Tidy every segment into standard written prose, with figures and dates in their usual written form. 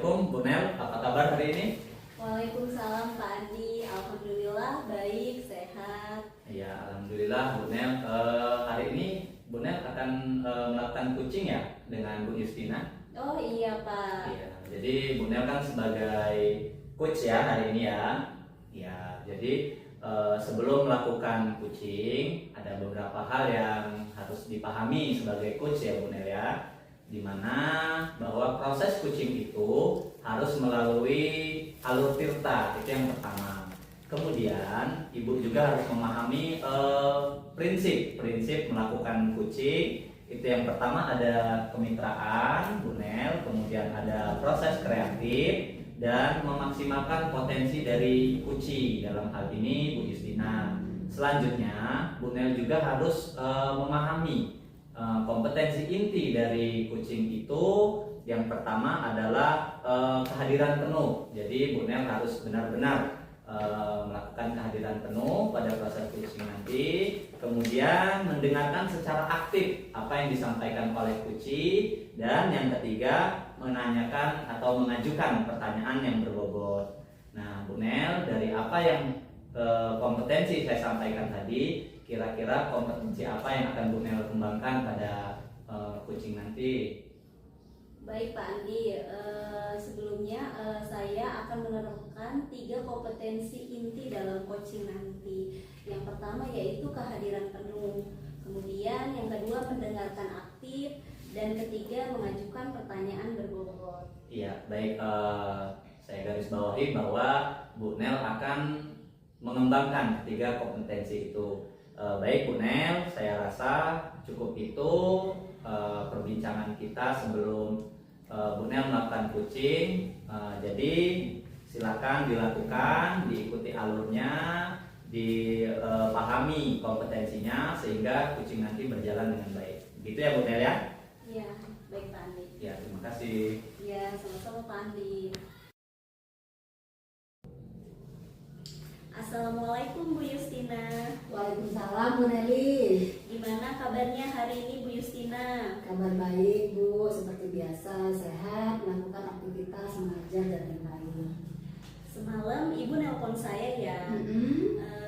Assalamualaikum Bu Nel, apa kabar hari ini? Waalaikumsalam Pak Andi, alhamdulillah baik, sehat. Ya, alhamdulillah Bu Nel. Hari ini Bu Nel akan melakukan coaching ya dengan Bu Justina. Oh iya Pak. Iya, jadi Bu Nel kan sebagai coach ya hari ini ya. Ya, jadi sebelum melakukan coaching ada beberapa hal yang harus dipahami sebagai coach ya Bu Nel ya. Dimana bahwa proses coaching itu harus melalui alur tirta, itu yang pertama. Kemudian ibu juga harus memahami prinsip melakukan coaching. Itu yang pertama ada kemitraan Bu Nel, kemudian ada proses kreatif dan memaksimalkan potensi dari coaching, dalam hal ini Bu Justina. Selanjutnya Bu Nel juga harus memahami kompetensi inti dari coaching itu. Yang pertama adalah kehadiran penuh. Jadi Bu Nel harus benar-benar melakukan kehadiran penuh pada proses coaching nanti. Kemudian mendengarkan secara aktif apa yang disampaikan oleh coaching. Dan yang ketiga, menanyakan atau mengajukan pertanyaan yang berbobot. Nah Bu Nel, dari apa yang kompetensi saya sampaikan tadi, kira-kira kompetensi apa yang akan Bu Nel kembangkan pada coaching nanti? Baik Pak Andi, sebelumnya saya akan menerapkan 3 kompetensi inti dalam coaching nanti. Yang pertama yaitu kehadiran penuh, kemudian yang kedua mendengarkan aktif, dan ketiga mengajukan pertanyaan berbobot. Iya, baik, saya garis bawahi bahwa Bu Nel akan mengembangkan 3 kompetensi itu. Baik Bu Nel, saya rasa cukup itu perbincangan kita sebelum Bu Nel melakukan coaching. Jadi silakan dilakukan, diikuti alurnya, dipahami kompetensinya sehingga coaching nanti berjalan dengan baik. Begitu ya Bu Nel ya? Iya, baik Pak Andi. Ya, terima kasih. Ya, sama-sama Pak Andi. Assalamualaikum Bu Justina. Waalaikumsalam Bu Nelly. Gimana kabarnya hari ini Bu Justina? Kabar baik Bu, seperti biasa sehat, melakukan aktivitas mengajar dan lain-lain. Semalam Ibu nelpon saya ya.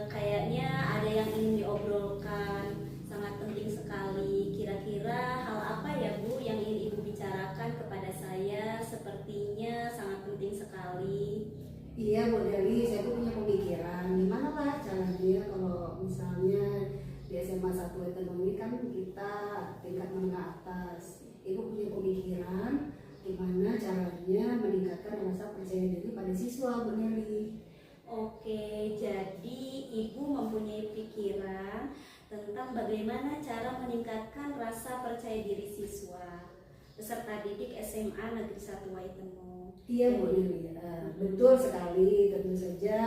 Kayaknya ada yang ingin diobrolkan, sangat penting sekali. Kira-kira hal apa ya Bu yang ingin Ibu bicarakan kepada saya? Sepertinya sangat penting sekali. Iya Bu Nelly, saya tuh punya pemikiran gimana lah caranya kalau misalnya di SMA 1 ekonomi kan kita tingkat menengah atas. Ibu punya pemikiran gimana caranya meningkatkan rasa percaya diri pada siswa Bu Nelly. Oke, jadi Ibu mempunyai pikiran tentang bagaimana cara meningkatkan rasa percaya diri siswa peserta didik SMA Negeri 1 Waitemo. Iya Bu Nelly, betul sekali. Tentu saja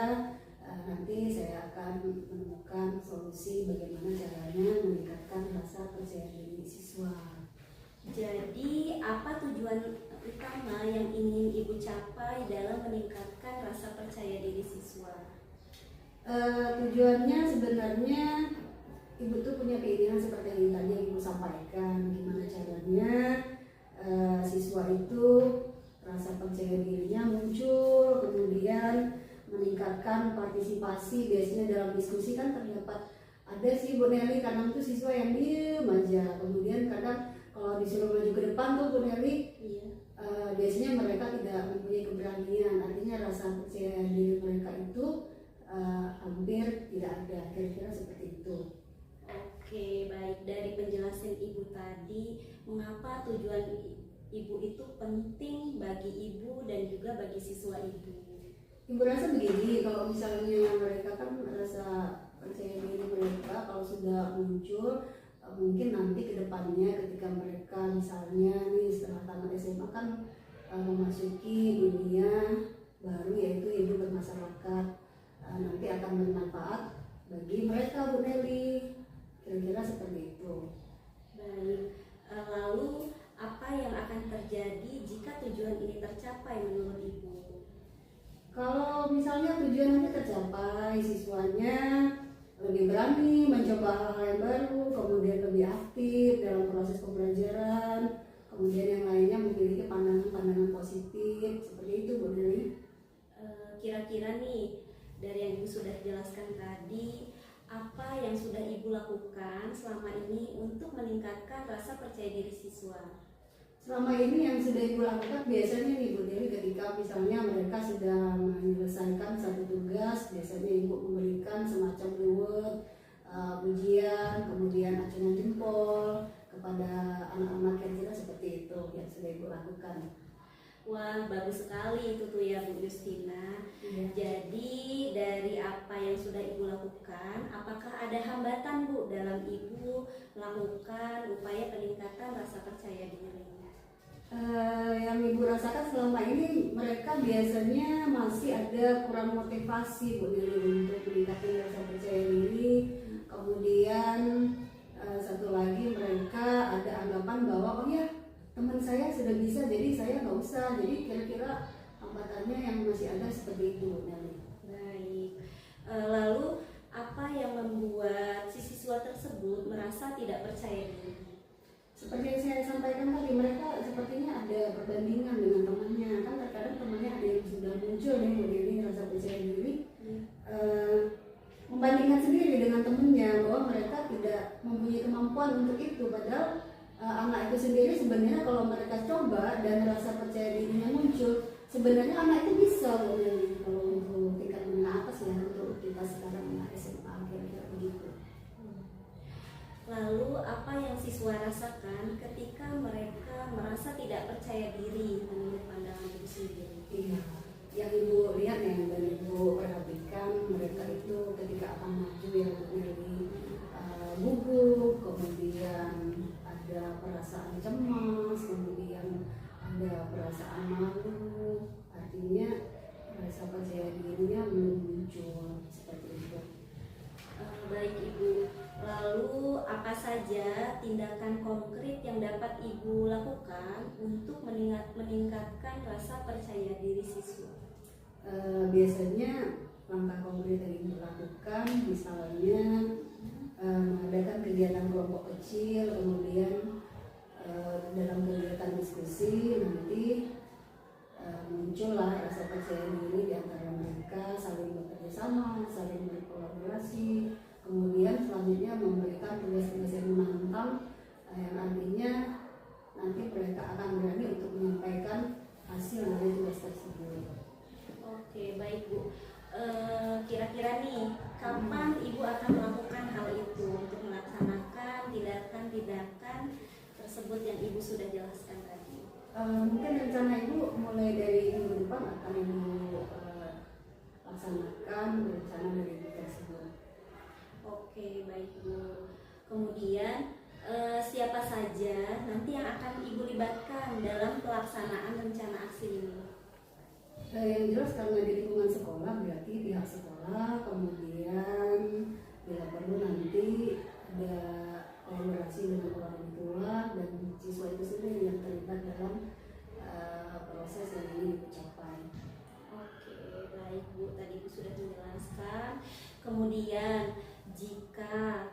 nanti saya akan menemukan solusi bagaimana caranya meningkatkan rasa percaya diri siswa. Jadi apa tujuan utama yang ingin Ibu capai dalam meningkatkan rasa percaya diri siswa? Tujuannya sebenarnya Ibu tuh punya keinginan seperti yang tadi Ibu sampaikan, gimana caranya siswa itu rasa percaya dirinya muncul, kemudian meningkatkan partisipasi. Biasanya dalam diskusi kan terdapat ada sih Bu Nelly, kadang tuh siswa yang diem aja, kemudian kadang kalau disuruh maju ke depan tuh Bu Nelly, biasanya mereka tidak mempunyai keberanian. Artinya rasa percaya diri mereka itu hampir tidak ada. Kira-kira seperti itu. Oke, baik. Dari penjelasan Ibu tadi, mengapa tujuan Ibu itu penting bagi Ibu dan juga bagi siswa Ibu? Ibu rasa begini, kalau misalnya mereka kan merasa percaya diri mereka kalau sudah muncul, mungkin nanti ke depannya ketika mereka misalnya nih setelah tamat SMA kan memasuki dunia baru yaitu hidup bermasyarakat, nanti akan bermanfaat bagi mereka Bu Nelly. Kira-kira seperti itu. Baik, lalu apa yang akan terjadi jika tujuan ini tercapai menurut Ibu? Kalau misalnya tujuan nanti tercapai, siswanya lebih berani mencoba hal-hal yang baru, kemudian lebih aktif dalam proses pembelajaran, kemudian yang lainnya memiliki pandangan-pandangan positif seperti dari yang Ibu sudah jelaskan tadi, apa yang sudah Ibu lakukan selama ini untuk meningkatkan rasa percaya diri siswa? Selama ini yang sudah Ibu lakukan biasanya nih Bu Dewi, ketika misalnya mereka sudah menyelesaikan satu tugas, biasanya Ibu memberikan semacam reward, ujian, kemudian acungan jempol kepada anak-anak kira-kira seperti itu yang sudah Ibu lakukan. Wah, bagus sekali itu tuh ya Bu Justina. Iya. Jadi dari apa yang sudah Ibu lakukan, apakah ada hambatan Bu dalam Ibu melakukan upaya peningkatan rasa percaya diri? Yang Ibu rasakan selama ini, mereka biasanya masih ada kurang motivasi Bu Dewi untuk meningkatkan rasa percaya diri. Kemudian satu lagi, mereka ada anggapan bahwa oh ya, teman saya sudah bisa, jadi saya nggak usah. Jadi kira-kira hambatannya yang masih ada seperti itu Bu Dewi. Baik. Lalu apa yang membuat si siswa tersebut merasa tidak percaya diri? Seperti yang saya sampaikan tadi, mereka sepertinya ada perbandingan dengan temannya. Kan terkadang temannya ada yang sudah muncul nih Bu Dewi rasa percaya diri, membandingkan sendiri dengan temannya bahwa mereka tidak mempunyai kemampuan untuk itu. Padahal anak itu sendiri sebenarnya kalau mereka coba dan rasa percaya dirinya muncul, sebenarnya anak itu bisa Bu Dewi. Kalau untuk tingkat menengah atas ya, untuk kita sekarang anak SMA kira-kira begitu. Lalu apa yang siswa rasakan ketika mereka merasa tidak percaya diri menurut pandangan Ibu sendiri? Iya, yang Ibu lihat ya, dan Ibu perhatikan, mereka itu ketika akan maju yang dari gugup, kemudian ada perasaan cemas, kemudian ada perasaan malu, artinya rasa percaya dirinya belum muncul seperti itu. Baik Ibu, lalu apa saja tindakan konkret yang dapat Ibu lakukan untuk meningkatkan rasa percaya diri siswa? Biasanya langkah konkret yang Ibu lakukan misalnya mengadakan kegiatan kelompok kecil, kemudian dalam kegiatan diskusi nanti muncullah rasa percaya diri di antara mereka, saling bekerja sama, saling berkolaborasi. Kemudian selanjutnya memberikan tugas-tugas yang menantang, yang artinya nanti mereka akan berani untuk menyampaikan hasil dari tugas tersebut. Oke, baik Bu. Kira-kira nih, kapan Ibu akan melakukan hal itu untuk melaksanakan tindakan-tindakan tersebut yang Ibu sudah jelaskan tadi? Mungkin rencana Ibu mulai dari minggu depan akan Ibu laksanakan rencana dari Ibu tersebut. Oke, baik Bu. Kemudian siapa saja nanti yang akan Ibu libatkan dalam pelaksanaan rencana aksi ini? Yang jelas karena di lingkungan sekolah berarti pihak sekolah, kemudian bila perlu nanti ada kolaborasi dengan orang tua dan siswa itu sendiri yang terlibat dalam proses yang ingin dicapai. Oke, baik Bu. Tadi Ibu sudah menjelaskan. Kemudian jika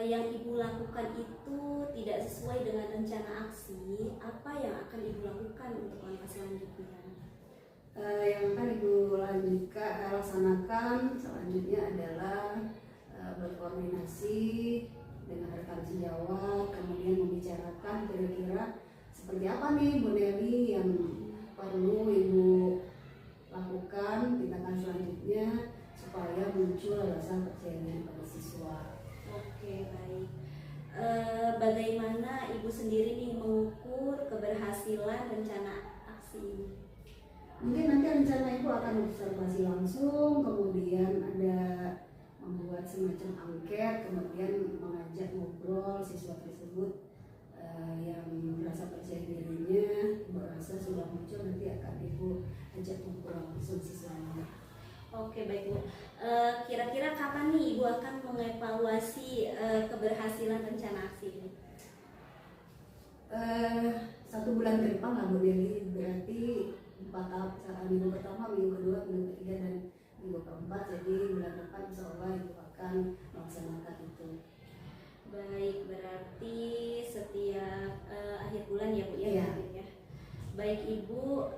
yang Ibu lakukan itu tidak sesuai dengan rencana aksi, apa yang akan Ibu lakukan untuk langkah selanjutnya? Yang akan Ibu laksanakan selanjutnya adalah berkoordinasi dengan rekan sejawat, kemudian membicarakan kira-kira seperti apa nih Bu Nelly yang perlu Ibu lakukan tindakan selanjutnya supaya muncul rasa percaya diri pada siswa. Oke, baik. Bagaimana Ibu sendiri nih mengukur keberhasilan rencana aksi ini? Mungkin nanti rencana Ibu akan observasi langsung, kemudian ada membuat semacam angket, kemudian mengajak ngobrol siswa tersebut yang merasa percaya dirinya, merasa sudah muncul, nanti akan Ibu ajak ngobrol langsung siswanya. Oke, baik Bu. Kira-kira kapan nih Ibu akan mengevaluasi keberhasilan rencana aksi ini? 1 bulan ke depan lah Bu Dewi, berarti 4 tahap, minggu pertama, minggu kedua, minggu ketiga, dan minggu keempat. Jadi bulan depan insya Allah Ibu akan melaksanakan itu. Baik, berarti setiap akhir bulan ya Bu ya? Iya. Ya. Baik Ibu,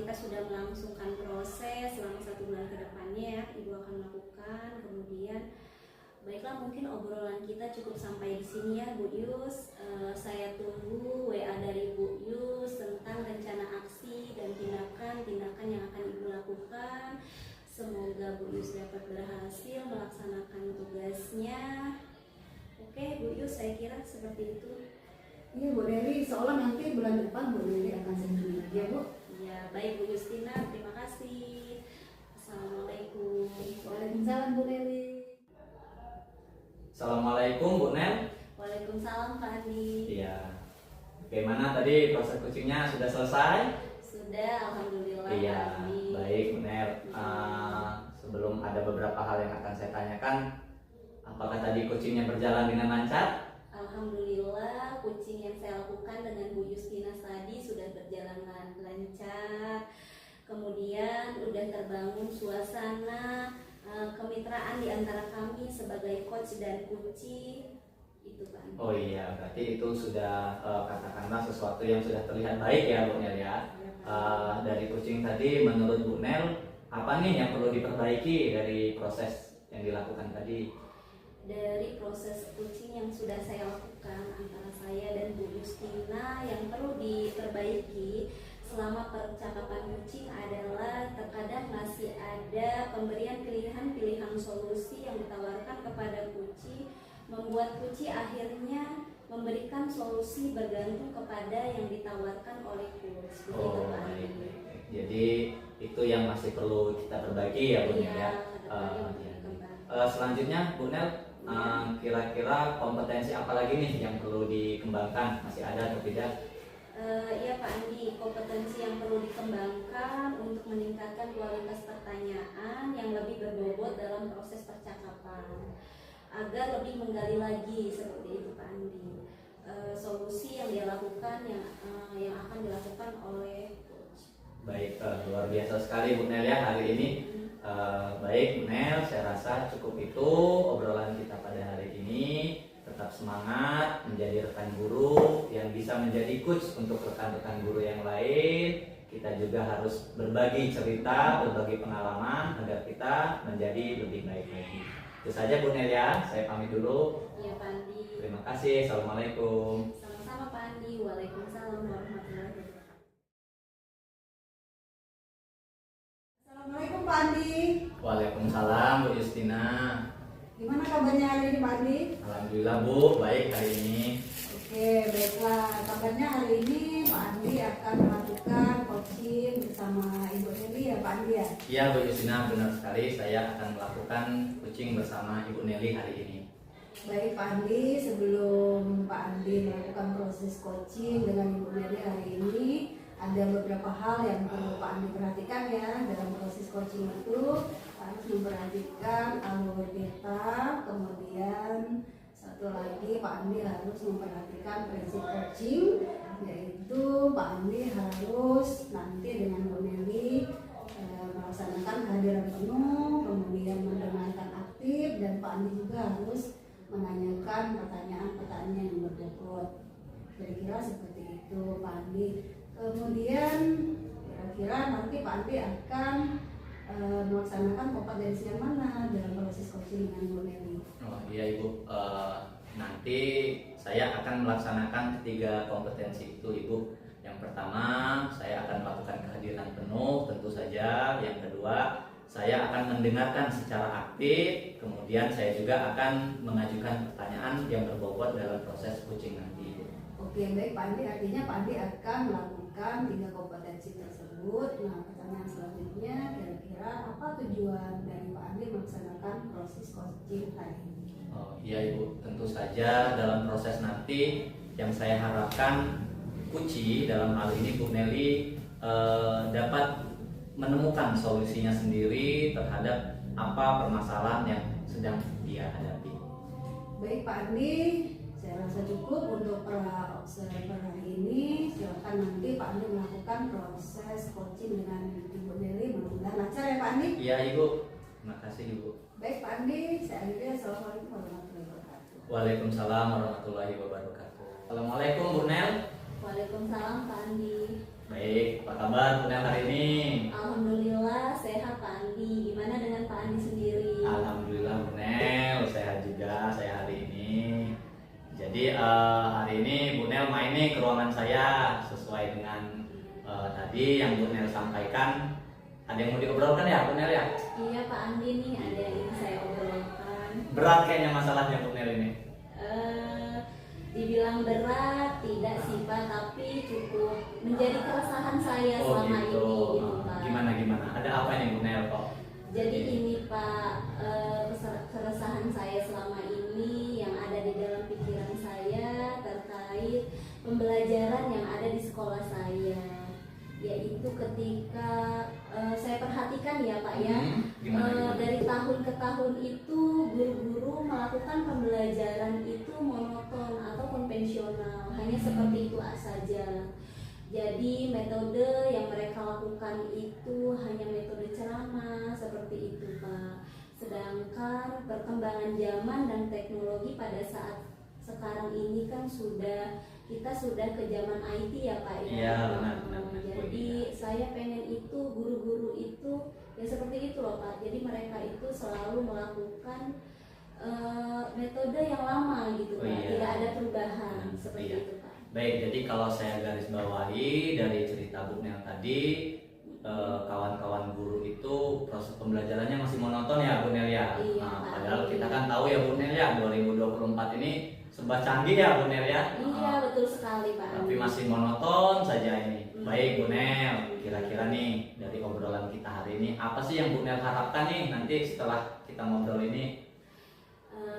kita sudah melangsungkan proses selama 1 bulan ke depannya ya, Ibu akan melakukan. Kemudian, baiklah mungkin obrolan kita cukup sampai di sini ya Bu Yus. Saya tunggu WA dari Bu Yus tentang rencana aksi dan tindakan yang akan Ibu lakukan. Semoga Bu Yus dapat berhasil melaksanakan tugasnya. Oke Bu Yus, saya kira seperti itu. Iya Bu Neli, seolah nanti bulan depan Bu Neli akan sendiri lagi ya Bu. Ya baik Bu Justina, terima kasih. Assalamualaikum. Waalaikumsalam Bu Neli. Assalamualaikum Bu Nel. Waalaikumsalam Pak Andi. Iya. Bagaimana tadi proses coachingnya sudah selesai? Sudah, alhamdulillah. Iya, Pak Andi. baik Bu Nel. Sebelum ada beberapa hal yang akan saya tanyakan, apakah tadi coachingnya berjalan dengan lancar? Alhamdulillah, coaching yang saya lakukan dengan Bu Justina tadi sudah berjalan lancar. Kemudian udah terbangun suasana kemitraan di antara kami sebagai coach dan coachee. Itu Pak Andi. Oh iya, berarti itu sudah katakanlah sesuatu yang sudah terlihat baik ya Bu Nel ya. Dari coaching tadi, menurut Bu Nel, apa nih yang perlu diperbaiki dari proses yang dilakukan tadi? Dari proses coaching yang sudah saya lakukan antara saya dan Bu Justina, yang perlu diperbaiki selama percakapan coaching adalah terkadang masih ada pemberian pilihan solusi yang ditawarkan kepada coachee, membuat coachee akhirnya memberikan solusi bergantung kepada yang ditawarkan oleh coach. Begitu, Oh, Pak baik, Andi. baik, baik. Jadi itu yang masih perlu kita perbaiki ya Bu Nel ya. kedepannya untuk Iya. dikembangkan. Selanjutnya Bu Nel, kira-kira kompetensi apa lagi nih yang perlu dikembangkan? Masih ada atau tidak? Iya Pak Andi, kompetensi yang perlu dikembangkan untuk meningkatkan kualitas pertanyaan yang lebih berbobot dalam proses percakapan agar lebih menggali lagi seperti itu Pak Andi. Solusi yang dia lakukan yang akan dilakukan oleh coach. Baik, luar biasa sekali Bu Nel ya hari ini. Baik Bu Nel, saya rasa cukup itu obrolan kita pada hari ini. Tetap semangat menjadi rekan guru yang bisa menjadi coach untuk rekan-rekan guru yang lain. Kita juga harus berbagi cerita, berbagi pengalaman agar kita menjadi lebih baik lagi. Itu saja Bu Nel ya, saya pamit dulu. Iya Pak Andi. Terima kasih, Assalamualaikum. Sama-sama Pak Andi. Waalaikumsalam warahmatullahi wabarakatuh. Assalamualaikum Pak Andi. Waalaikumsalam Bu Justina. Gimana kabarnya hari ini Pak Andi? Alhamdulillah Bu, baik hari ini. Oke, baiklah. Kabarnya hari ini Pak Andi akan melakukan coaching bersama Ibu Neli ya Pak Andi ya? Iya Bu Justina, benar sekali saya akan melakukan coaching bersama Ibu Neli hari ini. Baik Pak Andi, sebelum Pak Andi melakukan proses coaching dengan Ibu Neli hari ini, ada beberapa hal yang perlu Pak Andi perhatikan ya dalam proses coaching itu. Harus memperhatikan alur data, kemudian satu lagi Pak Andi harus memperhatikan prinsip coaching, yaitu Pak Andi harus nanti dengan Bu Neli melaksanakan kehadiran penuh, kemudian mendengarkan aktif, dan Pak Andi juga harus menanyakan pertanyaan-pertanyaan yang berbobot. Kira-kira seperti itu Pak Andi. Kemudian kira-kira nanti Pak Andi akan melaksanakan kompetensi yang mana dalam proses coaching dengan Bu Neli? Oh iya Ibu, nanti saya akan melaksanakan 3 kompetensi itu Ibu. Yang pertama, saya akan melakukan kehadiran penuh tentu saja. Yang kedua, saya akan mendengarkan secara aktif. Kemudian saya juga akan mengajukan pertanyaan yang berbobot dalam proses coaching nanti Ibu. Oke, baik Pak Andi, artinya Pak Andi akan melakukan 3 kompetensi tersebut. Nah, pertanyaan selanjutnya, kira-kira apa tujuan dari Pak Andi melaksanakan proses coaching hari ini? Oh iya Ibu, tentu saja dalam proses nanti yang saya harapkan coachee dalam hal ini Bu Neli dapat menemukan solusinya sendiri terhadap apa permasalahan yang sedang dia hadapi. Baik Pak Andi, saya rasa cukup untuk observer hari ini. Silakan nanti Pak Andi melakukan proses coaching dengan Ibu Neli. Mudah-mudahan lancar ya Pak Andi. Iya Ibu, terima kasih Ibu. Baik Pak Andi, saya akhiri. Assalamualaikum warahmatullahi wabarakatuh. Waalaikumsalam warahmatullahi wabarakatuh. Assalamualaikum Bu Nel. Waalaikumsalam Pak Andi. Baik, apa kabar Bu Nel hari ini? Alhamdulillah sehat Pak Andi. Gimana dengan Pak Andi sendiri? Alhamdulillah Bu Nel, sehat juga saya hari ini. Jadi hari ini Bu Nel main nih ke ruangan saya sesuai dengan tadi yang Bu Nel sampaikan. Ada yang mau diobrolkan ya Bu Nel ya? Iya Pak Andi nih ada yang ingin saya obrolkan. Berat kayaknya masalahnya Bu Nel ini. Dibilang berat tidak sih Pak, tapi cukup menjadi keresahan saya selama ini gitu Pak. Gimana? Ada apa nih Bu Nel kok? Jadi ini Pak, keresahan saya selama ini yang ada di dalam pikiran saya terkait pembelajaran yang ada di sekolah saya, yaitu ketika saya perhatikan ya Pak ya, Gimana? dari tahun ke tahun itu guru-guru melakukan pembelajaran itu monoton atau konvensional, hanya seperti itu saja. Jadi metode yang mereka lakukan itu hanya metode ceramah seperti itu Pak. Sedangkan perkembangan zaman dan teknologi pada saat sekarang ini kan kita sudah ke zaman IT ya Pak ya. Iya benar. Jadi saya pengen itu guru-guru itu ya seperti itu loh Pak. Jadi mereka itu selalu melakukan metode yang lama gitu Pak. Tidak ada perubahan seperti itu Pak. Baik, jadi kalau saya garis bawahi dari cerita Bu Nel tadi, kawan-kawan guru itu proses pembelajarannya masih monoton ya Bu Nel ya. Iya, Nah, Pak. padahal kita kan tahu ya Bu Nel ya, 2024 ini serba canggih ya Bu Nel ya. Iya betul sekali Pak. Tapi masih monoton saja ini. Baik Bu Nel, kira-kira nih dari obrolan kita hari ini apa sih yang Bu Nel harapkan nih nanti setelah kita ngobrol ini?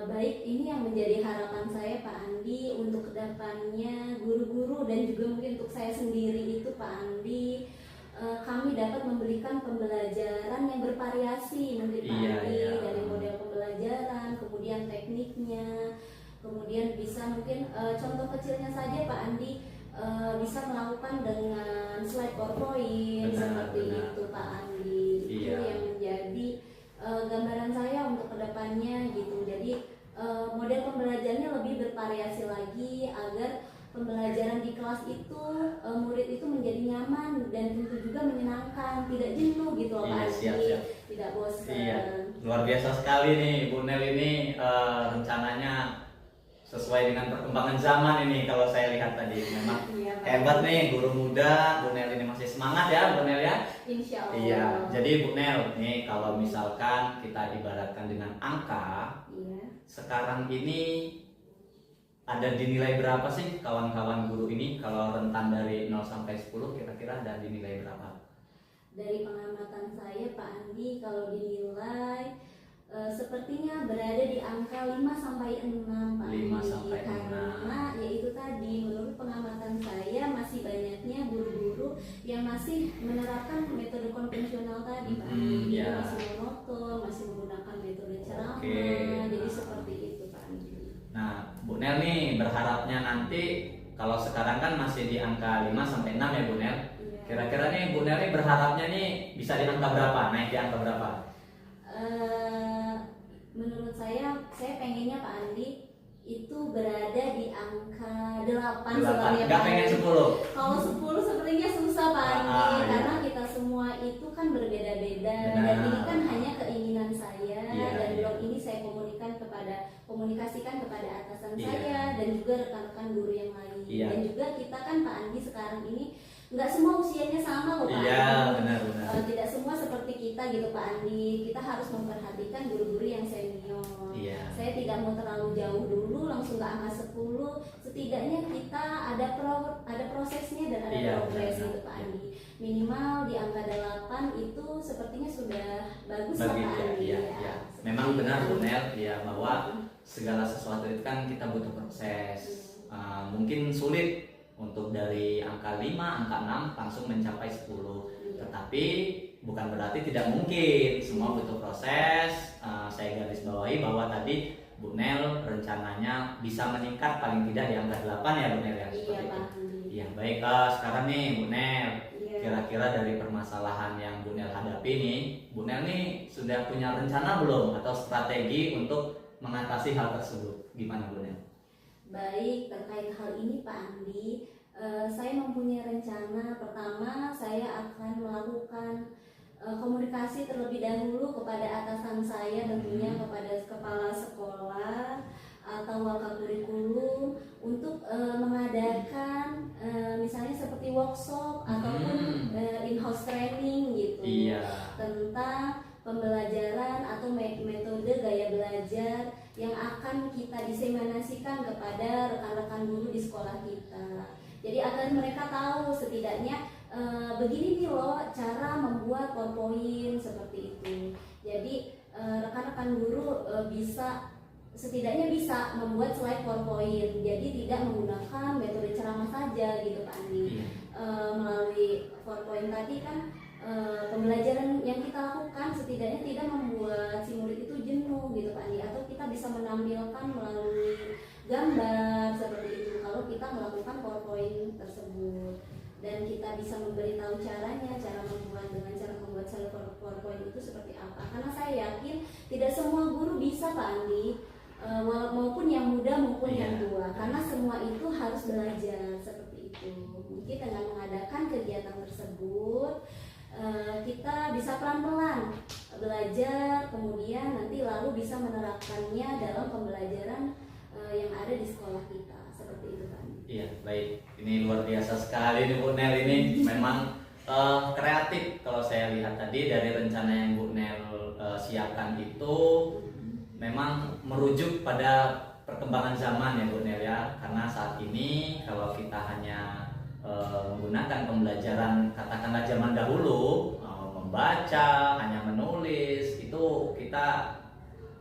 Baik, ini yang menjadi harapan saya Pak Andi untuk kedepannya guru-guru dan juga mungkin untuk saya sendiri itu Pak Andi, kami dapat memberikan pembelajaran yang bervariasi mungkin Pak Andi, dari model pembelajaran, kemudian tekniknya, kemudian bisa mungkin contoh kecilnya saja Pak Andi, bisa melakukan dengan slide PowerPoint seperti itu Pak Andi. Itu yang menjadi gambaran saya untuk kedepannya gitu. Jadi model pembelajarannya lebih bervariasi lagi agar pembelajaran di kelas itu murid itu menjadi nyaman dan tentu juga menyenangkan, tidak jenuh gitu loh Pak Andi, tidak bosan. Iya, luar biasa sekali nih Bu Nel ini rencananya sesuai dengan perkembangan zaman ini kalau saya lihat tadi memang hebat nih guru muda. Bu Nel ini masih semangat ya Bu Nel ya. Insya Allah. Iya, jadi Bu Nel nih kalau misalkan kita ibaratkan dengan angka, sekarang ini ada dinilai berapa sih kawan-kawan guru ini kalau rentan dari 0 sampai 10 kira-kira ada dinilai berapa? Dari pengamatan saya Pak Andi kalau dinilai sepertinya berada di angka 5 sampai 6 Pak Andi. 5 sampai 6. Karena yaitu tadi menurut pengamatan saya masih banyaknya guru-guru yang masih menerapkan metode konvensional tadi Pak Andi. Masih monoton, masih menggunakan metode ceramah. Jadi seperti itu Pak Andi. Nah, Bu Nel nih berharapnya nanti kalau sekarang kan masih di angka 5 sampai 6 ya Bu Nel. Kira-kira nih Bu Nel nih berharapnya nih bisa di angka berapa? Naik di angka berapa? Menurut saya pengennya Pak Andi itu berada di angka 8 sebenarnya. Gak pengen 10? Kalau 10 sebenarnya susah Pak Andi, karena kita semua itu kan berbeda-beda. Dan ini kan hanya keinginan saya dan blog ini saya komunikasikan kepada atasan saya dan juga rekan-rekan guru yang lain. Dan juga kita kan Pak Andi sekarang ini nggak semua usianya sama loh Pak Andi. Benar. Tidak semua seperti kita gitu Pak Andi. Kita harus memperhatikan guru-guru yang senior. Saya tidak mau terlalu jauh dulu langsung ke angka 10. Setidaknya kita ada prosesnya dan ada progres gitu Pak Andi. Minimal di angka 8 itu sepertinya sudah bagus Pak Andi. Memang benar Bu Nel ya bahwa segala sesuatu itu kan kita butuh proses. Mungkin sulit untuk dari angka 5, angka 6 langsung mencapai 10. Tetapi bukan berarti tidak mungkin, semua butuh proses. Saya garis bawahi bahwa tadi Bu Nel rencananya bisa meningkat paling tidak di angka 8 ya Bu Nel ya. Seperti itu. Iya, baik. Sekarang nih Bu Nel, kira-kira dari permasalahan yang Bu Nel hadapi nih, Bu Nel nih sudah punya rencana belum atau strategi untuk mengatasi hal tersebut? Gimana Bu Nel? Baik, terkait hal ini Pak Andi, Saya mempunyai rencana. Pertama, saya akan melakukan komunikasi terlebih dahulu kepada atasan saya, tentunya kepada kepala sekolah atau wakapurikulum untuk mengadakan misalnya seperti workshop ataupun in-house training gitu Iya. tentang pembelajaran atau metode gaya belajar yang akan kita diseminasikan kepada rekan-rekan guru di sekolah kita. Jadi agar mereka tahu setidaknya begini nih loh cara membuat PowerPoint seperti itu. Jadi rekan-rekan guru setidaknya bisa membuat slide PowerPoint. Jadi tidak menggunakan metode ceramah saja gitu Pak Andi. Melalui PowerPoint tadi kan pembelajaran yang kita lakukan setidaknya tidak membuat si murid itu jenuh gitu Pak Andi, atau kita bisa menampilkan melalui gambar seperti itu kalau kita melakukan PowerPoint tersebut, dan kita bisa memberitahu caranya, cara membuat slide PowerPoint itu seperti apa. Karena saya yakin tidak semua guru bisa Pak Andi, maupun yang muda maupun yang tua, karena semua itu harus belajar seperti itu. Mungkin dengan mengadakan kegiatan tersebut kita bisa pelan-pelan belajar, kemudian nanti lalu bisa menerapkannya dalam pembelajaran yang ada di sekolah kita, seperti itu kan. Iya, baik. Ini luar biasa sekali nih Bu Nel, ini memang kreatif. Kalau saya lihat tadi dari rencana yang Bu Nel siapkan itu memang merujuk pada perkembangan zaman ya Bu Nel ya. Karena saat ini kalau kita hanya menggunakan pembelajaran katakanlah zaman dahulu, membaca, hanya menulis, itu kita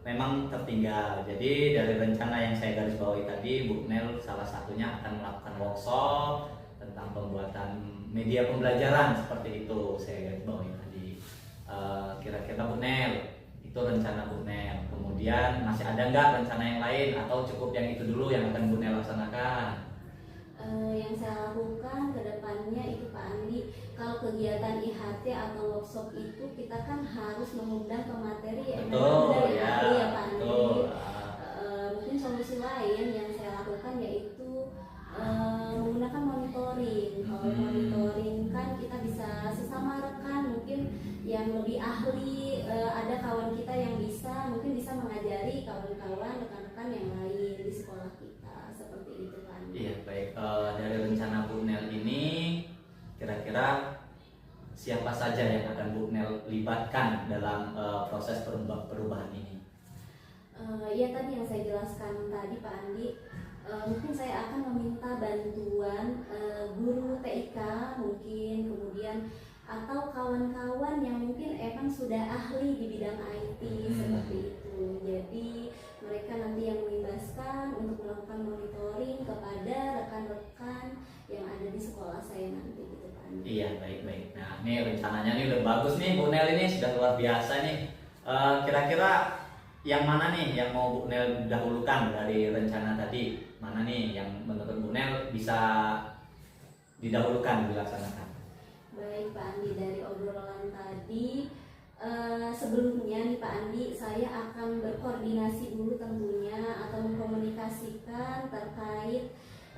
memang tertinggal. Jadi dari rencana yang saya garis bawahi tadi, Bu Nel salah satunya akan melakukan workshop tentang pembuatan media pembelajaran seperti itu saya garis bawahi tadi. Kira-kira Bu Nel, itu rencana Bu Nel. Kemudian masih ada nggak rencana yang lain atau cukup yang itu dulu yang akan Bu Nel laksanakan? Yang saya lakukan ke depannya itu Pak Andi, kalau kegiatan IHT atau workshop itu kita kan harus mengundang pemateri yang dari ahli ya Pak Andi. Mungkin solusi lain yang saya lakukan yaitu menggunakan monitoring. Kalau monitoring kan kita bisa sesama rekan mungkin yang lebih ahli, ada kawan kita yang mungkin bisa mengajari kawan-kawan rekan-rekan yang lain di sekolah kita, seperti itu kan. Iya, baik. Dari rencana Bu Nel ini kira-kira siapa saja yang akan Bu Nel libatkan dalam proses perubahan ini? Ya tadi yang saya jelaskan tadi Pak Andi, mungkin saya akan meminta bantuan guru TIK mungkin, kemudian atau kawan-kawan yang mungkin emang sudah ahli di bidang IT seperti itu. Jadi mereka nanti yang membebaskan untuk melakukan monitoring kepada rekan-rekan yang ada di sekolah saya nanti gitu kan. Iya, baik-baik. Nah, ini rencananya nih udah bagus nih Bu Nel, ini sudah luar biasa nih. Kira-kira yang mana nih yang mau Bu Nel dahulukan dari rencana tadi? Mana nih yang menurut Bu Nel bisa didahulukan dilaksanakan? Baik Pak Andi, dari obrolan tadi sebelumnya nih Pak Andi, saya akan berkoordinasi dulu tentunya atau mengkomunikasikan terkait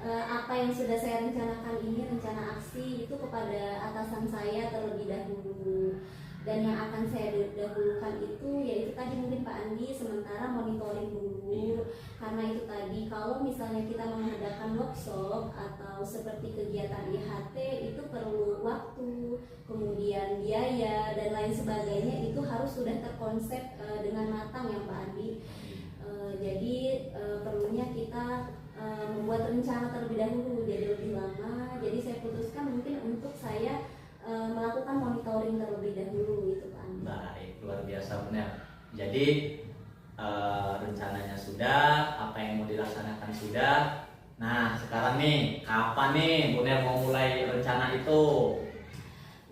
apa yang sudah saya rencanakan ini, rencana aksi itu kepada atasan saya terlebih dahulu. Dan yang akan saya dahulukan itu yaitu tadi mungkin Pak Andi sementara monitoring dulu. Karena itu tadi kalau misalnya kita mengadakan workshop atau seperti kegiatan IHT itu perlu waktu, kemudian biaya dan lain sebagainya, itu harus sudah terkonsep dengan matang ya Pak Andi. Jadi perlunya kita membuat rencana terlebih dahulu, jadi lebih lama. Jadi saya putuskan mungkin untuk saya melakukan monitoring terlebih dahulu gitu Pak Andi. Baik, luar biasa benar. Jadi rencananya sudah, apa yang mau dilaksanakan sudah. Nah sekarang nih, kapan nih Bu Nel mau mulai rencana itu?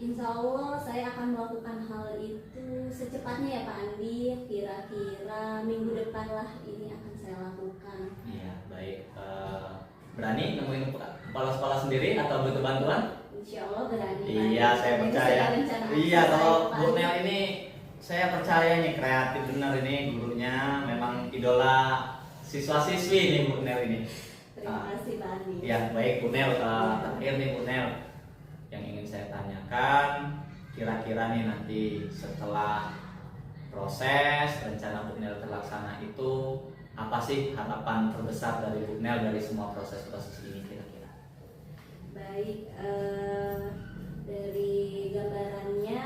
Insya Allah saya akan melakukan hal itu secepatnya ya Pak Andi. Kira-kira minggu depan lah ini akan saya lakukan. Iya, baik. Berani nemuin kepala sekolah sendiri atau butuh bantuan? Insya Allah berani. Iya, saya percaya. Iya, kalau Bu Nel ini saya percaya nih kreatif benar ini gurunya, memang idola siswa-siswi nih Bu Nel ini. Terima kasih Pak Andi. Ya, baik Bu Nel, terakhir nih Bu Nel, yang ingin saya tanyakan, kira-kira nih nanti setelah proses rencana Bu Nel terlaksana itu apa sih harapan terbesar dari Bu Nel dari semua proses-proses ini kira-kira? Baik, dari gambarannya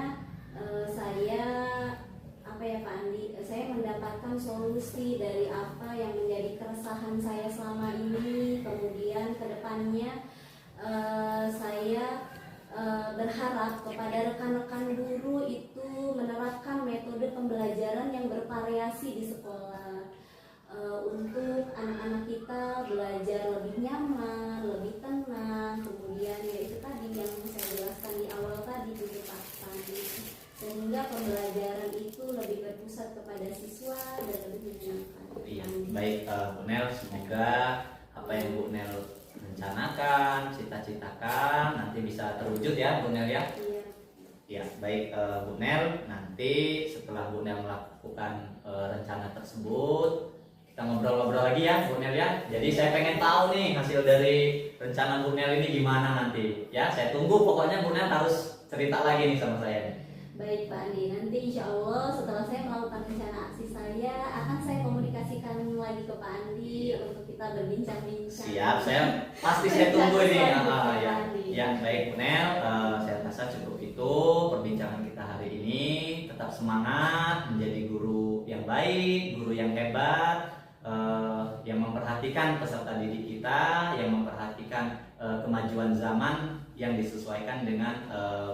saya apa ya Pak Andi, saya mendapatkan solusi dari apa yang menjadi keresahan saya selama ini. Kemudian kedepannya saya berharap kepada rekan-rekan guru itu menerapkan metode pembelajaran yang bervariasi di sekolah untuk anak-anak kita belajar lebih nyaman, lebih tenang. Kemudian ya itu tadi yang saya jelaskan di awal tadi itu Pak Andi, sehingga pembelajaran itu lebih berpusat kepada siswa dan lebih menyenangkan. Iya, baik Bu Nel, semoga apa yang Bu Nel rencanakan, cita-citakan nanti bisa terwujud ya Bu Nel ya. Iya. Ya, baik Bu Nel, nanti setelah Bu Nel melakukan rencana tersebut, kita ngobrol-ngobrol lagi ya Bu Nel ya. Jadi saya pengen tahu nih hasil dari rencana Bu Nel ini gimana nanti. Ya, saya tunggu, pokoknya Bu Nel harus cerita lagi nih sama saya nih. Baik Pak Andi, nanti insya Allah setelah saya melakukan rencana aksi saya akan saya komunikasikan lagi ke Pak Andi untuk kita berbincang-bincang. Siap, pasti saya tunggu ini. Rencana saya, Ya, Pak Andi. ya, baik Bu Nel, saya rasa cukup itu perbincangan kita hari ini. Tetap semangat menjadi guru yang baik, guru yang hebat, yang memperhatikan peserta didik kita, yang memperhatikan kemajuan zaman yang disesuaikan dengan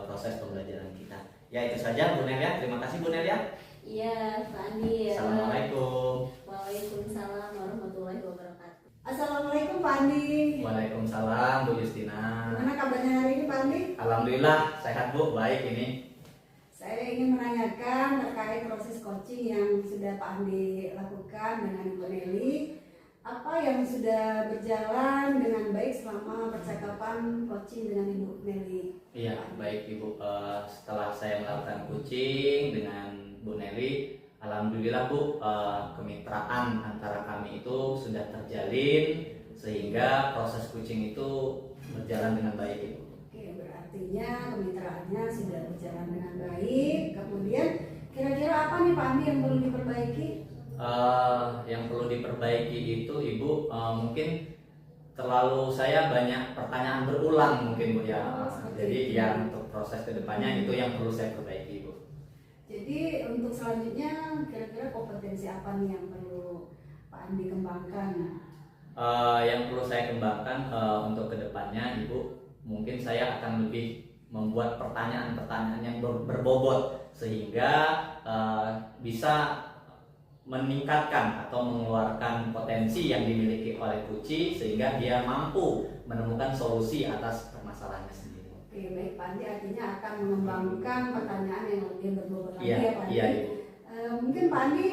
proses pembelajaran kita. Ya, itu saja Bu Nel ya. Terima kasih Bu Nel ya. Iya Pak Andi. Assalamualaikum. Waalaikumsalam warahmatullahi wabarakatuh. Assalamualaikum Pak Andi. Waalaikumsalam Bu Justina. Gimana kabarnya hari ini Pak Andi? Alhamdulillah sehat Bu, baik ini. Saya ingin menanyakan terkait proses coaching yang sudah Pak Andi lakukan dengan Ibu Nelly. Apa yang sudah berjalan dengan baik selama percakapan coaching dengan Ibu Nelly? Iya, baik Ibu. Setelah saya melakukan coaching dengan Bu Nelly, alhamdulillah Bu, kemitraan antara kami itu sudah terjalin sehingga proses coaching itu berjalan dengan baik Ibu. Oke, berartinya kemitraannya sudah berjalan dengan baik. Kemudian kira-kira apa nih Pak Andi yang perlu diperbaiki? Yang perlu diperbaiki itu Ibu, mungkin terlalu saya banyak pertanyaan berulang mungkin Bu ya. Jadi ya untuk proses kedepannya itu yang perlu saya perbaiki Bu. Jadi untuk selanjutnya kira-kira kompetensi apa nih yang perlu Pak Andi kembangkan? Yang perlu saya kembangkan untuk kedepannya Ibu, mungkin saya akan lebih membuat pertanyaan-pertanyaan yang berbobot sehingga bisa meningkatkan atau mengeluarkan potensi yang dimiliki oleh Puci sehingga dia mampu menemukan solusi atas permasalahannya sendiri. Oke, baik Pak Andi, artinya akan mengembangkan pertanyaan yang lebih berbobot lagi Iya, ya Pak Andi. iya Ibu. Mungkin Pak Andi,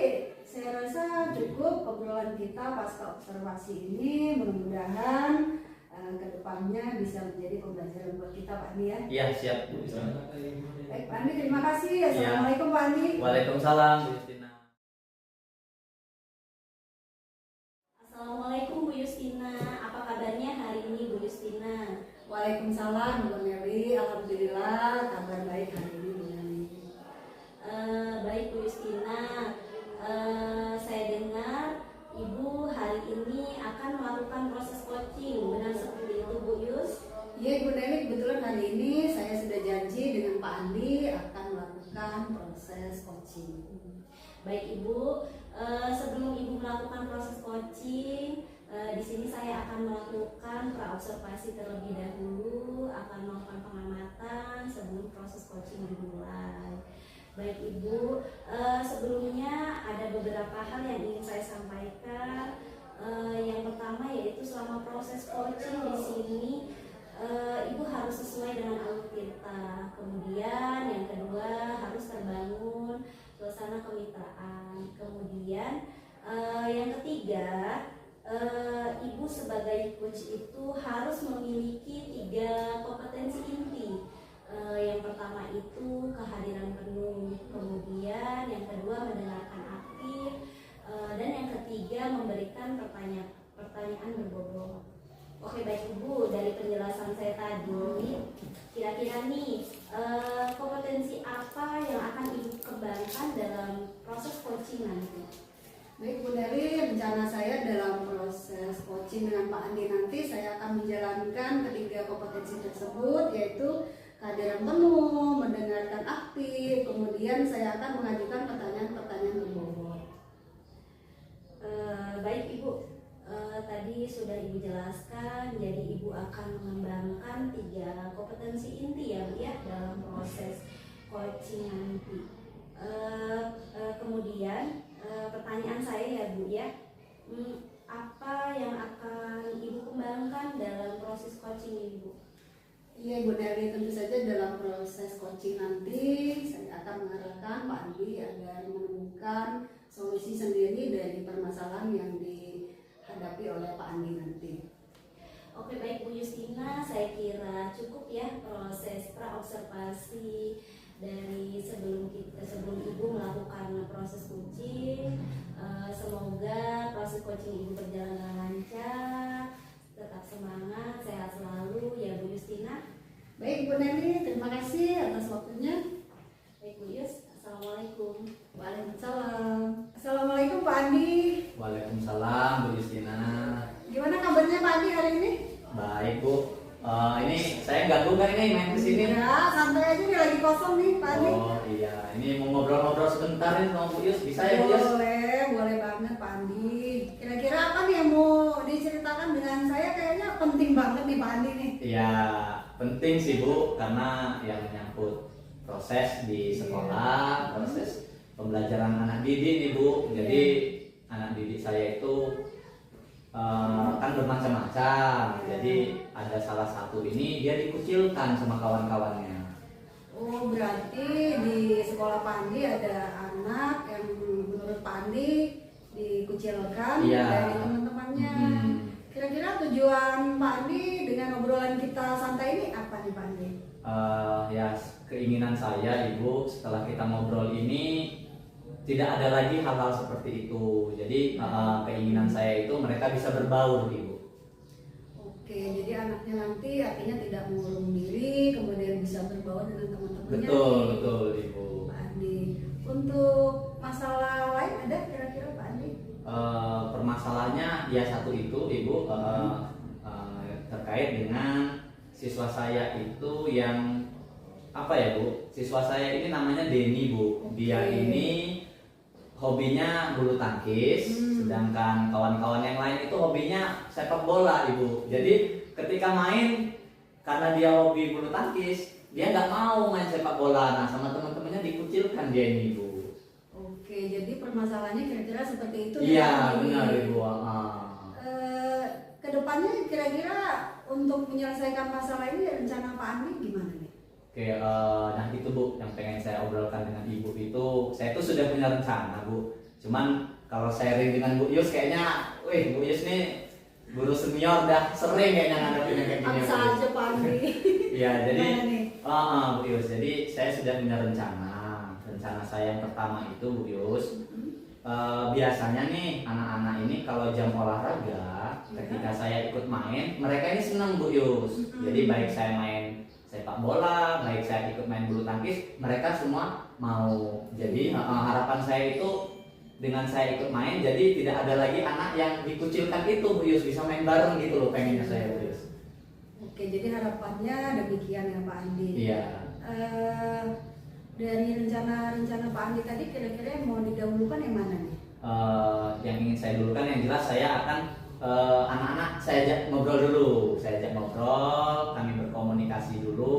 saya rasa cukup obrolan kita pasca observasi ini. Mudah-mudahan kedepannya bisa menjadi pembelajaran buat kita Pak Andi ya. Iya, siap Bu. Baik Pak Andi, terima kasih. Assalamualaikum Pak Andi. Waalaikumsalam Bu Justina. Assalamualaikum Bu Justina. Apa kabarnya hari ini Bu Justina? Waalaikumsalam Bu Nelly. Alhamdulillah kabar baik hari ini Bu Nelly. Baik Bu Justina. Saya dengar Ibu hari ini akan melakukan proses coaching, benar seperti itu Bu Yus? Iya Ibu Nelly, kebetulan hari ini saya sudah janji dengan Pak Andi akan melakukan proses coaching. Baik Ibu, sebelum Ibu melakukan proses coaching, di sini saya akan melakukan praobservasi terlebih dahulu, akan melakukan pengamatan sebelum proses coaching dimulai. Baik Ibu, sebelumnya ada beberapa hal yang ingin saya sampaikan. Yang pertama yaitu selama proses coaching di sini Ibu harus sesuai dengan alur kita. Kemudian yang kedua harus terbangun suasana kemitraan. Kemudian yang ketiga, Ibu sebagai coach itu harus memiliki 3 kompetensi inti. Yang pertama itu kehadiran penuh, kemudian yang kedua mendengarkan aktif, dan yang ketiga memberikan pertanyaan berbobot. Oke baik Ibu, dari penjelasan saya tadi, kira-kira nih kompetensi apa yang akan Ibu kembangkan dalam proses coaching nanti? Baik Bu Neli, rencana saya dalam proses coaching dengan Pak Andi nanti saya akan menjalankan ketiga kompetensi tersebut, yaitu kehadiran penuh, mendengarkan aktif, kemudian saya akan mengajukan pertanyaan-pertanyaan berbobot. Baik Ibu, tadi sudah Ibu jelaskan, jadi Ibu akan mengembangkan 3 kompetensi inti ya Bu ya dalam proses coaching nanti. Kemudian pertanyaan saya ya Bu ya, apa yang akan Ibu kembangkan dalam proses coaching ini Bu? Iya Bu Neli, tentu saja dalam proses coaching nanti saya akan mengarahkan Pak Andi agar menemukan solusi sendiri dari permasalahan yang dihadapi oleh Pak Andi nanti. Oke baik Bu Justina, saya kira cukup ya proses praobservasi dari sebelum Ibu melakukan proses coaching. Semoga proses coaching Ibu berjalan dengan lancar, tetap semangat, sehat selalu ya Bu Justina. Baik Bu Neli, terima kasih atas waktunya. Baik Bu Yus, Assalamualaikum. Waalaikumsalam. Assalamualaikum Pak Andi. Waalaikumsalam Bu Justina. Gimana kabarnya Pak Andi hari ini? Baik Bu. Ini saya ganggu kan ini main kesini? Ya, santai aja nih, lagi kosong nih Pak Andi. Oh iya, ini mau ngobrol-ngobrol sebentar nih sama Bu Yus. Bisa ya Bu Yus? Boleh banget Pak Andi. Kira-kira apa nih yang mau diceritakan dengan saya? Kayaknya penting banget nih Pak Andi nih. Ya penting sih Bu, karena yang menyangkut proses di sekolah, proses pembelajaran anak didik nih Bu. Jadi anak didik saya itu kan bermacam-macam. Jadi ada salah satu ini dia dikucilkan sama kawan-kawannya. Oh, berarti di sekolah Pak Andi ada anak yang menurut Pak Andi dikucilkan dari teman-temannya. Kira-kira tujuan Pak Andi dengan obrolan kita santai ini apa nih Pak Andi? Ya keinginan saya Ibu, setelah kita ngobrol ini tidak ada lagi hal-hal seperti itu. Jadi keinginan saya itu mereka bisa berbaur Ibu. Oke, jadi anaknya nanti artinya tidak mengurung diri, kemudian bisa berbaur dengan teman-temannya. Betul Ibu. Pak Andi. Untuk masalah lain ada kira-kira Pak Andi? Permasalahannya ya satu itu Ibu, terkait dengan siswa saya itu yang apa ya Bu? Siswa saya ini namanya Denny Bu. Dia ini hobinya bulu tangkis, sedangkan kawan-kawan yang lain itu hobinya sepak bola Ibu. Jadi ketika main, karena dia hobi bulu tangkis, dia nggak mau main sepak bola. Nah sama teman-temannya dikucilkan dia ini Ibu. Oke, jadi permasalahannya kira-kira seperti itu. Iya benar Ibu. Kedepannya kira-kira untuk menyelesaikan masalah ini rencana Pak Andi gimana nih? Oke, nah itu Bu yang pengen saya obrolkan dengan Ibu itu, saya tuh sudah punya rencana Bu. Cuman kalau sharing dengan Bu Yus kayaknya, Bu Yus nih guru senior dah sering kayaknya ngadepin yang kayak gini. Bisa aja Pak Andi. Iya, jadi Bu Yus, jadi saya sudah punya rencana. Rencana saya yang pertama itu Bu Yus, biasanya nih anak-anak ini kalau jam olahraga, ketika saya ikut main, mereka ini senang Bu Yus. Jadi baik saya main sepak bola, baik saya ikut main bulu tangkis, mereka semua mau. Jadi harapan saya itu dengan saya ikut main, jadi tidak ada lagi anak yang dikucilkan itu Bu Yus, bisa main bareng gitu loh pengennya saya Bu Yus. Oke, jadi harapannya demikian ya Pak Andi. Iya. Dari rencana Pak Andi tadi kira-kira yang mau didahulukan yang mana nih? Yang ingin saya dulukan yang jelas saya akan anak-anak saya ajak ngobrol dulu, kami berkomunikasi dulu.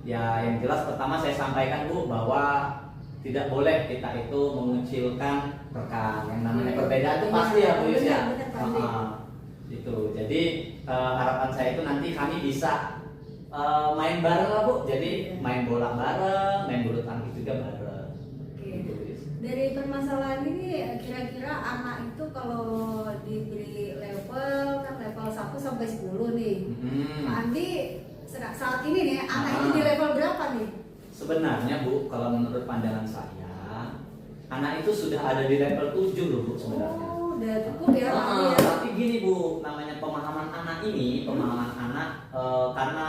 Ya yang jelas pertama saya sampaikan Bu bahwa tidak boleh kita itu mengucilkan rekan. Yang namanya perbedaan itu pasti ya Bu Yus ya. Itu. Jadi harapan saya itu nanti kami bisa main bareng lah Bu. Jadi main bola bareng, main bulu tangkis juga bareng. Dari permasalahan ini kira-kira anak itu kalau diberi level kan level 1 sampai 10 nih. Pak Andi saat ini nih anak itu di level berapa nih? Sebenarnya Bu, kalau menurut pandangan saya, anak itu sudah ada di level 7 loh Bu sebenarnya. Oh, udah cukup ya Pak Andi ya. Tapi gini Bu, namanya pemahaman anak ini pemahaman anak karena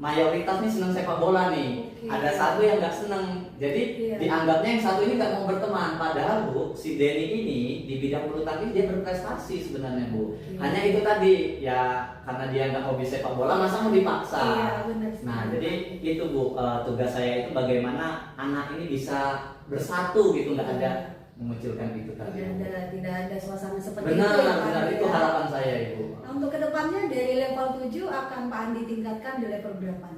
mayoritas nih senang sepak bola nih. Oke. Ada satu yang nggak seneng, jadi Iya. dianggapnya yang satu ini nggak mau berteman. Padahal Bu, si Denny ini di bidang bulu tangkis dia berprestasi sebenarnya Bu. Oke. Hanya itu tadi ya karena dia nggak hobi sepak bola, masa mau dipaksa. Iya, benar. Nah jadi itu Bu, tugas saya itu bagaimana anak ini bisa bersatu gitu, nggak ada memunculkan itu tadi. Tidak ada suasana seperti Benar, itu ya, Pak benar Andi, itu ya. harapan saya Ibu. Nah, untuk kedepannya dari level 7 akan Pak Andi tingkatkan di level berapa?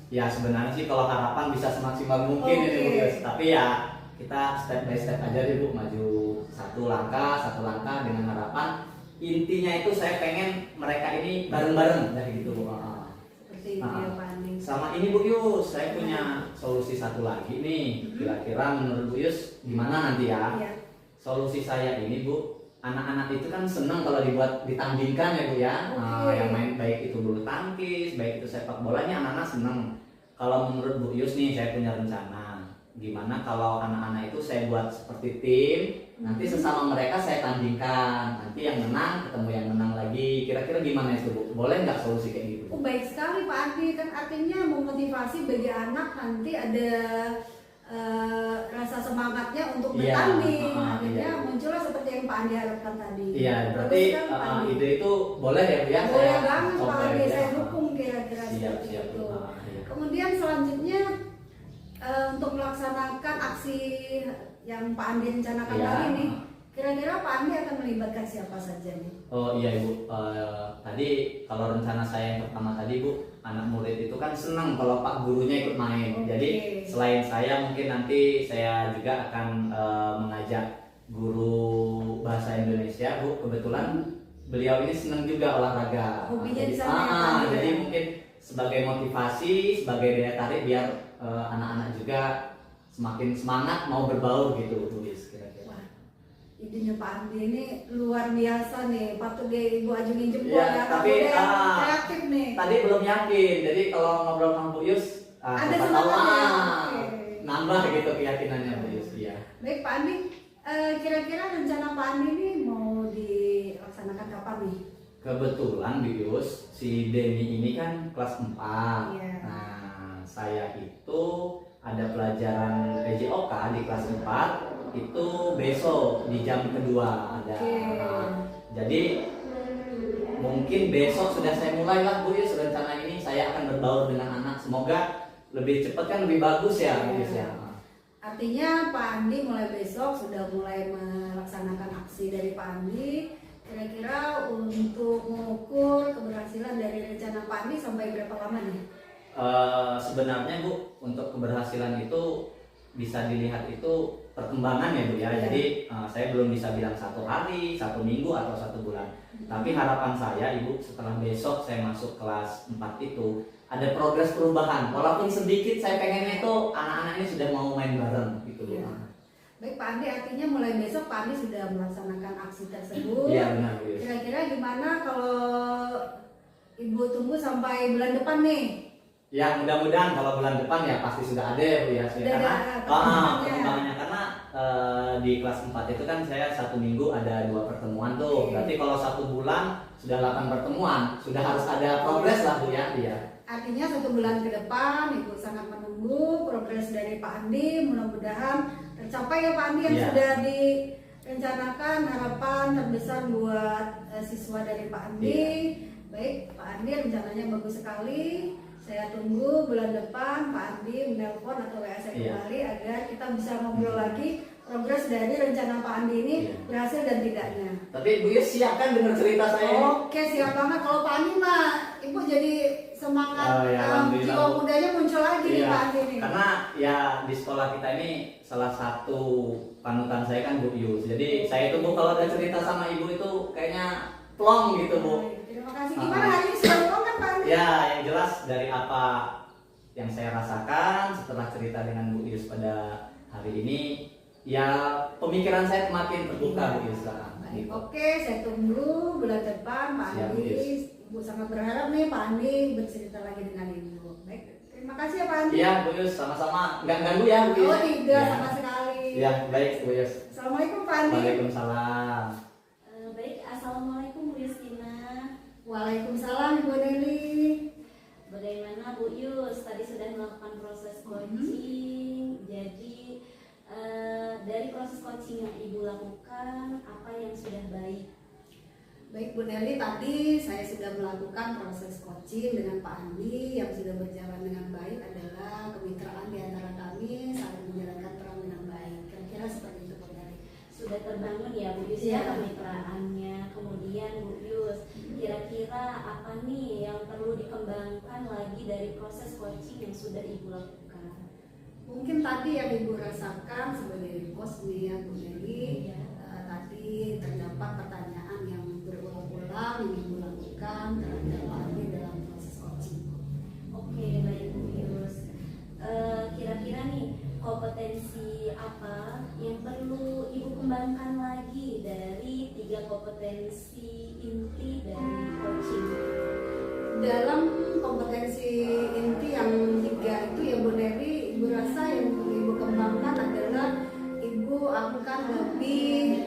Ya sebenarnya sih kalau harapan bisa semaksimal mungkin Oke. ini Bu Yus. Tapi ya kita step by step aja deh Bu, maju satu langkah dengan harapan intinya itu saya pengen mereka ini bareng-bareng dari gitu Bu. Seperti itu ya Pak Andi. Sama ini Bu Yus, saya punya solusi satu lagi nih. Kira-kira menurut Bu Yus gimana nanti ya? Iya. Solusi saya ini Bu, anak-anak itu kan senang kalau dibuat ditandingkan ya Bu ya. Oke. Yang main baik itu bulu tangkis, baik itu sepak bolanya anak-anak senang. Kalau menurut Bu Yus nih saya punya rencana. Gimana kalau anak-anak itu saya buat seperti tim, nanti sesama mereka saya tandingkan. Nanti yang menang ketemu yang menang lagi. Kira-kira gimana itu Bu? Boleh nggak solusi kayak gitu? Oh, baik sekali Pak Andi, kan artinya memotivasi bagi anak nanti ada rasa semangatnya untuk Iya, bertanding. iya. Akhirnya muncullah seperti yang Pak Andi harapkan tadi. Iya, berarti Bagus sekali, Pak Andi. ide itu boleh ya Bu ya? Boleh Saya banget coba Pak ya, Andi, Bu, ya. saya dukung kira-kira Siap, seperti siap. itu. Iya. Kemudian selanjutnya untuk melaksanakan aksi yang Pak Andi rencanakan Iya. kali ini, kira-kira Pak Andi akan melibatkan siapa saja nih? Oh iya Ibu, tadi kalau rencana saya yang pertama tadi Bu, anak murid itu kan senang kalau Pak gurunya ikut main. Oke. Jadi selain saya mungkin nanti saya juga akan mengajak guru bahasa Indonesia Bu. Kebetulan beliau ini senang juga olahraga. Hobinya Jadi, di sana ya, Pak, ya? jadi mungkin sebagai motivasi, sebagai daya tarik biar anak-anak juga semakin semangat mau berbaur gitu Bu Is, kira-kira. Wah, idenya Pak Andi ini luar biasa nih, patut deh Ibu ajungin jempol Iya, ya, tapi, tapi kreatif nih. Tadi belum yakin, jadi kalau ngobrol sama Bu Yus, Ada siapa tahu, semangatnya. Oke. nambah gitu keyakinannya Bu Yus. Iya. Baik Pak Andi, kira-kira rencana Pak Andi ini mau dilaksanakan kapan nih? Kebetulan Bu Yus, si Denny ini kan kelas 4. Iya. Nah, saya itu ada pelajaran PJOK di kelas 4 itu besok di jam kedua ada. Oke. Jadi mungkin besok sudah saya mulai lah Bu Yus rencana ini, saya akan berbaur dengan anak. Semoga lebih cepat kan lebih bagus ya Bu Yus ya. Artinya Pak Andi mulai besok sudah mulai melaksanakan aksi dari Pak Andi. Kira-kira untuk mengukur keberhasilan dari rencana Pak Andi sampai berapa lama nih? Sebenarnya Bu, untuk keberhasilan itu bisa dilihat itu perkembangan ya Bu ya. Iya. Jadi saya belum bisa bilang 1 hari, 1 minggu atau 1 bulan. Tapi harapan saya Ibu setelah besok saya masuk kelas 4 itu ada progres perubahan. Walaupun sedikit, saya pengennya itu anak-anak ini sudah mau main bareng gitu Bu. Iya. Baik Pak Andi, artinya mulai besok Pak Andi sudah melaksanakan aksi tersebut. Iya benar Bu Yus. Kira-kira gimana kalau Ibu tunggu sampai bulan depan nih? Ya mudah-mudahan kalau bulan depan ya pasti sudah ada ya Bu ya. Sudah Karena ada perkembangannya. perkembangannya karena di kelas 4 itu kan saya 1 minggu ada 2 pertemuan tuh. Oke. Berarti kalau 1 bulan sudah 8 pertemuan, sudah harus ada progres lah Bu ya. Iya. Artinya 1 bulan ke depan Ibu sangat menunggu progres dari Pak Andi. Mudah-mudahan tercapai ya Pak Andi yang Iya. sudah direncanakan, harapan terbesar buat siswa dari Pak Andi. Iya. Baik Pak Andi, rencananya bagus sekali. Saya tunggu bulan depan Pak Andi menelpon atau WA saya Iya. kembali agar kita bisa ngobrol lagi progres dari rencana Pak Andi ini Iya. berhasil dan tidaknya. Tapi Bu Yus siap kan dengar cerita saya ini? Oke, siap banget. Kalau Pak Andi mah Ibu jadi semangat, Oh, ya, alhamdulillah. jiwa mudanya muncul lagi nih Iya. Pak Andi nih. Karena ya di sekolah kita ini salah satu panutan saya kan Bu Yus. Jadi saya itu Bu kalau ada cerita sama Ibu itu kayaknya plong gitu Bu. Baik, terima kasih. Gimana hari ini sudah pulang kan Pak Andi? Ya, yang jelas dari apa yang saya rasakan setelah cerita dengan Bu Yus pada hari ini, ya pemikiran saya semakin terbuka Bu Yus. Baik, Gitu. oke, saya tunggu bulan depan Pak Siap, Andi. Yus. Ibu sangat berharap nih Pak Andi bercerita lagi dengan Ibu. Baik, terima kasih ya Pak Andi. Iya Bu Yus, sama-sama. Nggak ganggu ya Bu Yus? Oh tidak, Ya. sama sekali. Ya, baik Bu Yus. Assalamualaikum Pak Andi. Waalaikumsalam. Baik, assalamualaikum Bu Justina. Waalaikumsalam Baik Bu Nelly, tadi saya sudah melakukan proses coaching dengan Pak Andi. Yang sudah berjalan dengan baik adalah kemitraan di antara kami saling menjalankan peran dengan baik. Kira-kira seperti itu Bu Nelly. Sudah terbangun ya Bu Yus Iya. ya kemitraannya. Kemudian Bu Yus, kira-kira apa nih yang perlu dikembangkan lagi dari proses coaching yang sudah Ibu lakukan? Mungkin tadi yang Ibu rasakan sebagai coach nih ya Bu Nelly, Iya. tadi terdapat pertanyaan yang berulang-ulang yang Ibu lakukan terhadap Pak Andi dalam proses coaching. Oke, baik Bu Yus. Kira-kira nih kompetensi apa yang perlu Ibu kembangkan lagi dari 3 kompetensi inti dari coaching? Dalam kompetensi inti yang 3 itu ya Bu Nelly, Ibu rasa yang perlu Ibu kembangkan adalah Ibu akan lebih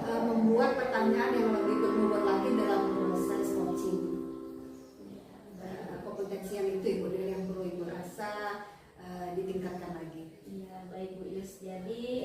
membuat pertanyaan yang lebih berbobot lagi dalam proses coaching. Kompetensi yang itu Ibu Nelly yang perlu Ibu rasa ditingkatkan lagi. Iya, baik Bu Yus. Jadi